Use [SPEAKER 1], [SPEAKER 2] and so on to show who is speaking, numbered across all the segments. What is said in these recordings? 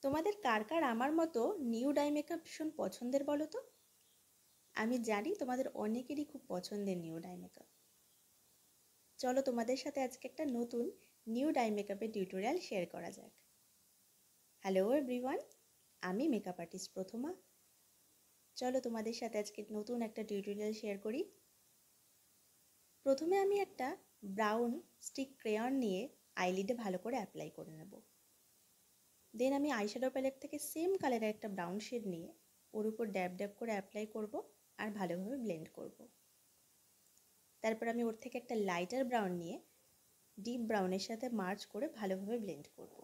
[SPEAKER 1] তোমাদের কার কার আমার মতো নিউ ডাই মেকআপ ভীষণ পছন্দের বলো তো? আমি জানি তোমাদের অনেকেরই খুব পছন্দের নিউ ডাই মেকআপ। চলো তোমাদের সাথে আজকে একটা নতুন নিউ ডাই মেকআপের টিউটোরিয়াল শেয়ার করা যাক। হ্যালো এভরিওয়ান, আমি মেকআপ আর্টিস্ট প্রথমা। চলো তোমাদের সাথে আজকে নতুন একটা টিউটোরিয়াল শেয়ার করি। প্রথমে আমি একটা ব্রাউন স্টিক ক্রেয়ন নিয়ে আইলিডে ভালো করে অ্যাপ্লাই করে নেব। দেন আমি আইশ্যাডো প্যালেট থেকে সেম কালারের একটা ব্রাউন শেড নিয়ে ওর উপর ড্যাব ড্যাব করে অ্যাপ্লাই করব আর ভালোভাবে ব্লেন্ড করব। তারপর আমি ওর থেকে একটা লাইটার ব্রাউন নিয়ে ডিপ ব্রাউনের সাথে মার্জ করে ভালোভাবে ব্লেন্ড করব।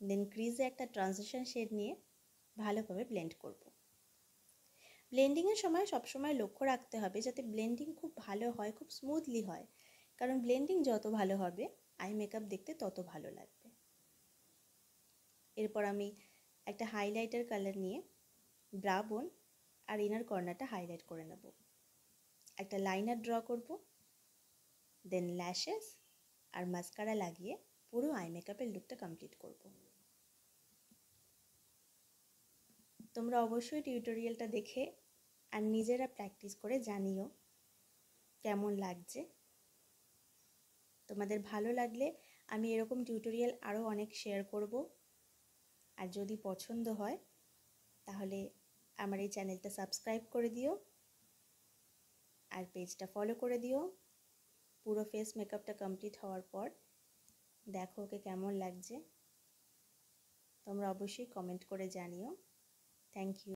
[SPEAKER 1] দেন ক্রিজে একটা ট্রানজিশন শেড নিয়ে ভালোভাবে ব্লেন্ড করব। ব্লেন্ডিংয়ের সময় সবসময় লক্ষ্য রাখতে হবে যাতে ব্লেন্ডিং খুব ভালো হয়, খুব স্মুথলি হয়, কারণ ব্লেন্ডিং যত ভালো হবে আই মেকআপ দেখতে তত ভালো লাগবে। এরপর আমি একটা হাইলাইটার কালার নিয়ে ব্রা বোন আর ইনার কর্নারটা হাইলাইট করে নেব। একটা লাইনার ড্র করব, দেন ল্যাশেস আর মাস্কারা লাগিয়ে পুরো আই মেকআপের লুকটা কমপ্লিট করব। তোমরা অবশ্যই টিউটোরিয়ালটা দেখে আর নিজেরা প্র্যাকটিস করে জানিও কেমন লাগছে। তোমাদের ভালো লাগলে আমি এরকম টিউটোরিয়াল আরও অনেক শেয়ার করব। আর যদি পছন্দ হয় তাহলে আমার এই চ্যানেলটা সাবস্ক্রাইব করে দিও আর পেজটা ফলো করে দিও। পুরো ফেস মেকআপটা কমপ্লিট হওয়ার পর দেখো ওকে কেমন লাগছে। তোমরা অবশ্যই কমেন্ট করে জানিও। Thank you.